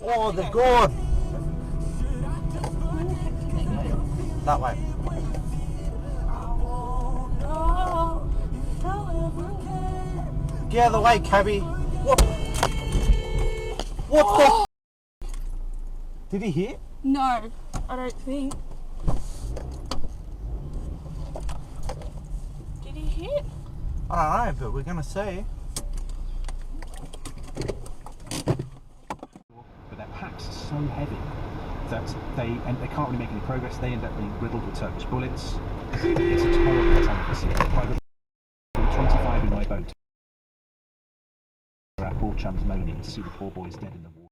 Oh, they're gone. That way. Get out of the way, cabby. What the? Did he hit? No, I don't think. Did he hit? I don't know, but we're gonna see. But their packs are so heavy that they can't really make any progress. They end up being riddled with Turkish bullets. It's a terrible time to see. Private 25 in my boat. Our poor chums moaning to see the poor boys dead in the water.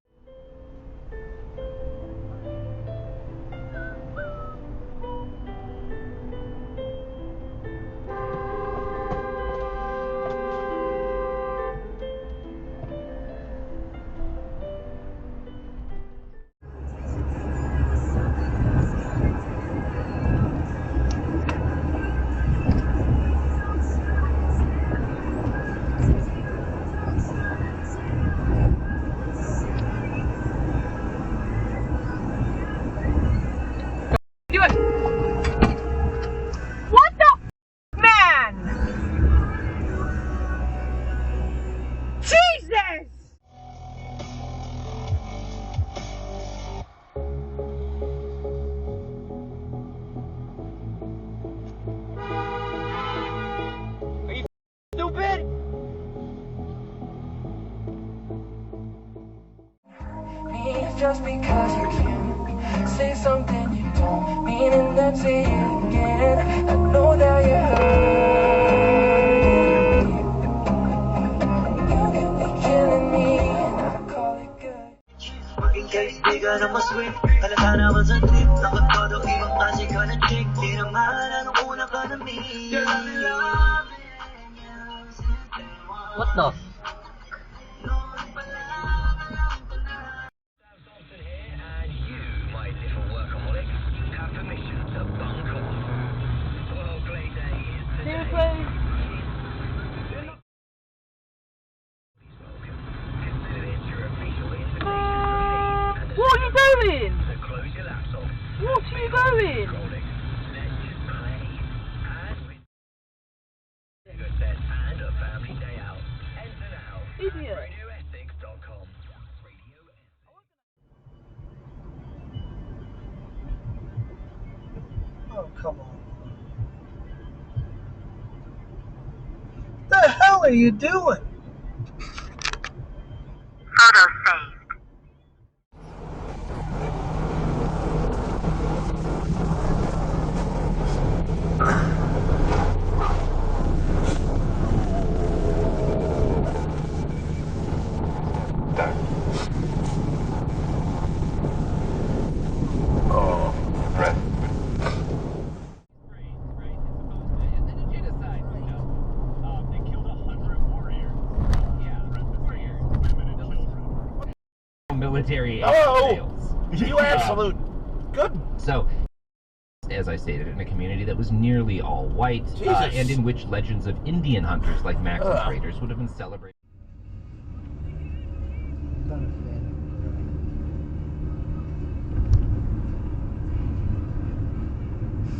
Just because you can say something you don't mean and then say it again. I know that you're hurting. You can be killing me and I call it good. Working case bigger than my sweet. I was a tip. Nakapado ibang kasi ka na chick. Di naman anong una ka na me. What the? What are you doing? What are you doing? Idiot. Oh, come on. The hell are you doing? Military Oh, you absolute good. So, as I stated, in a community that was nearly all white, and in which legends of Indian hunters like Max and traders would have been celebrated.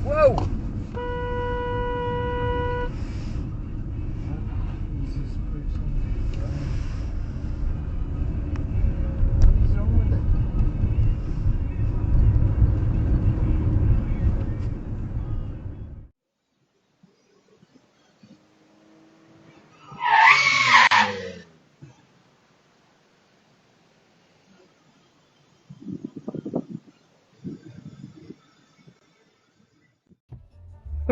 Whoa! I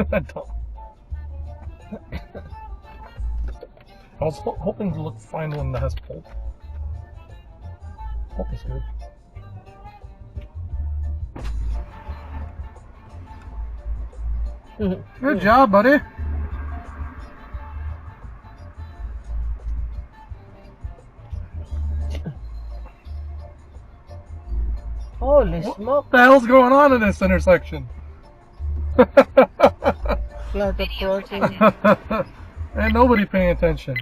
was hoping to find one that has pulp. Pulp is good. Good job, buddy. Holy smoke! What the hell's going on in this intersection? Flat approaching. Ain't nobody paying attention.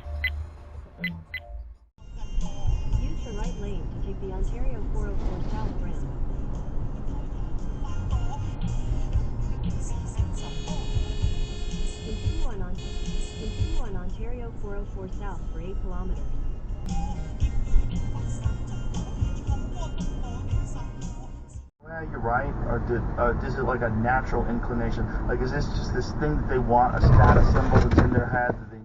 Use the right lane to take the Ontario Ontario 404 South Ramp. Continue on Ontario 404 South for 8 kilometers. Yeah, you're right. Or is it like a natural inclination? Like, is this just this thing that they want, a status symbol that's in their head that they...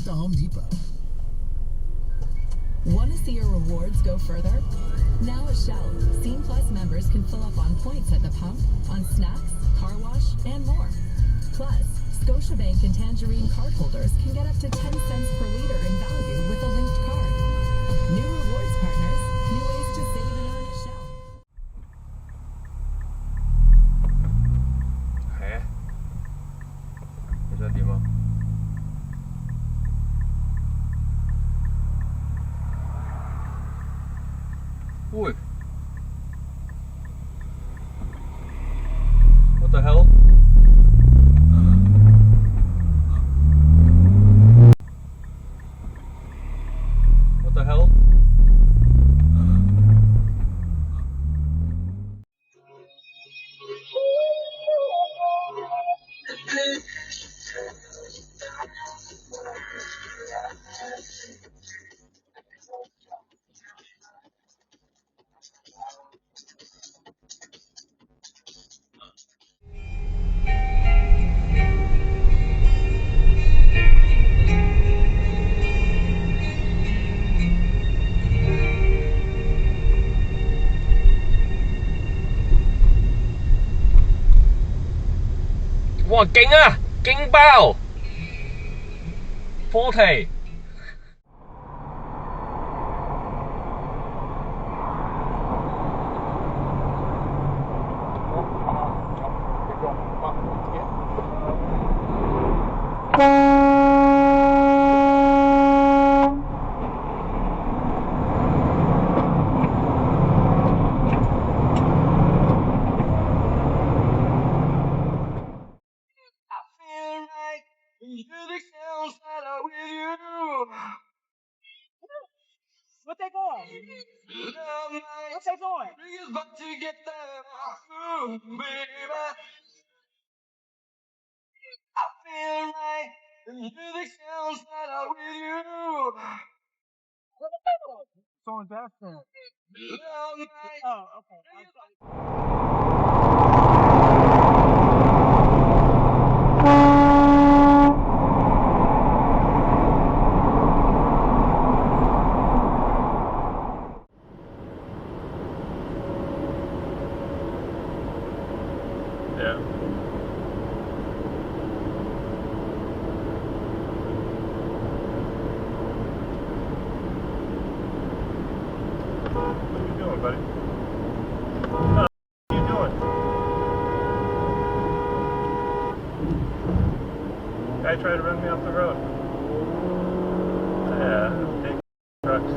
Home Depot. Want to see your rewards go further? Now at Shell, Scene Plus members can fill up on points at the pump, on snacks, car wash, and more. Plus, Scotiabank and Tangerine cardholders can get up to 10 cents per liter in value with a linked card. New rewards partners, new ways to save and earn at Shell. Hæ? Bisa di mana? Oi! What the hell? What the hell? Wow, 勁啊！勁爆！課題。What they going? What's they going? I feel like the music sounds better with you. What they going? It's on Dashcam. Oh, okay. Yeah. What are you doing, buddy? What are you doing? Guy tried to run me off the road. Yeah, big trucks.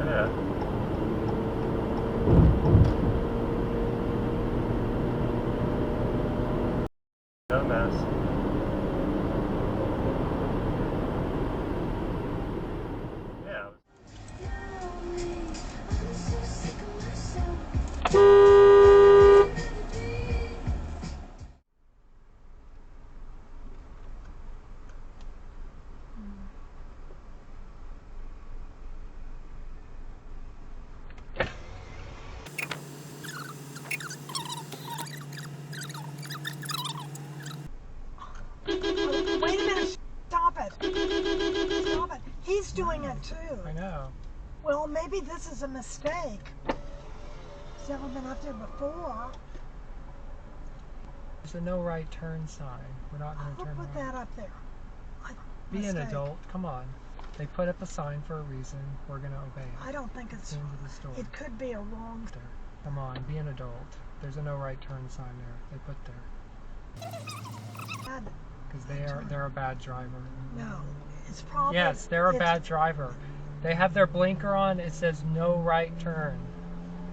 Yeah. Dumbass. Yeah. know. Well, maybe this is a mistake. It's never been up there before. There's a no right turn sign. We're not going to Who turn put right. that up there? Be an Mistake. adult. Come on. They put up a sign for a reason. We're going to obey it. I don't think it's. the end of the story. It could be a wrong. Come on, be an adult. There's a no right turn sign there. They put there. Because they're a bad driver. No, it's probably. Yes, they're a bad driver. They have their blinker on. It says no right turn.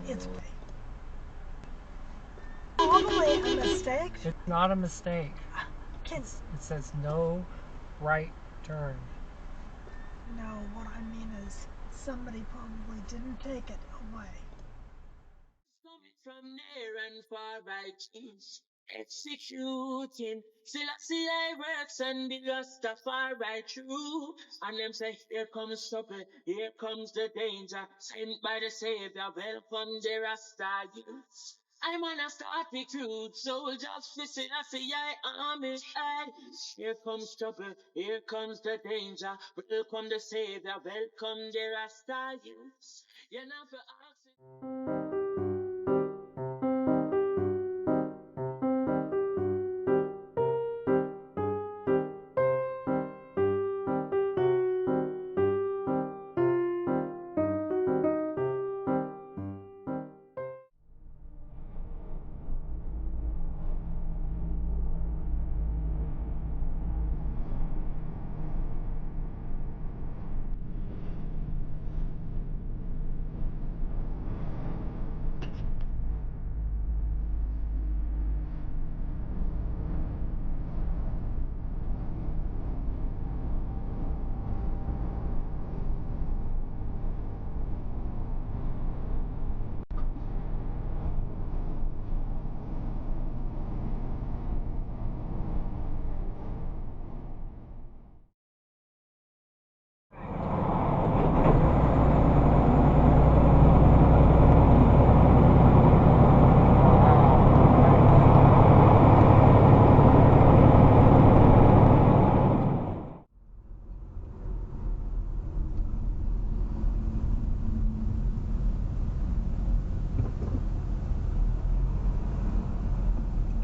It's probably a mistake. It's not a mistake. Can, It says no right turn. no, what I mean is somebody probably didn't take it away. From near and far by cheese, executing. Still I see I works and the Rastafari true. And them say, here comes trouble, here comes the danger. Sent by the Savior, welcome the Rasta youth. I'm on a start recruit, soldiers fishing, I see I army head. Here comes trouble, here comes the danger. Welcome the Savior, welcome the Rasta youth. You're not for asking.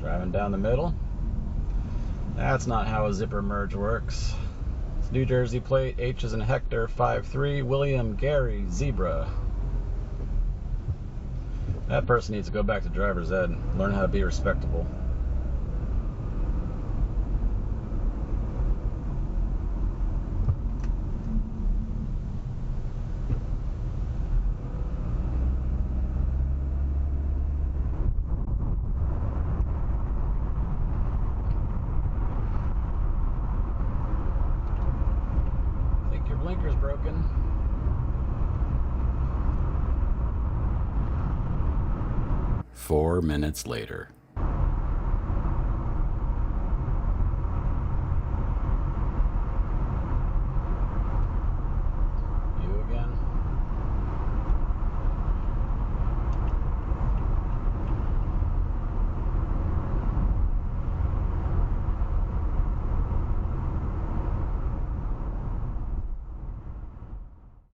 Driving down the middle. That's not how a zipper merge works. It's New Jersey plate, H is in Hector, 5-3, William Gary Zebra. That person needs to go back to driver's ed and learn how to be respectable. Blinker's broken. Four minutes later.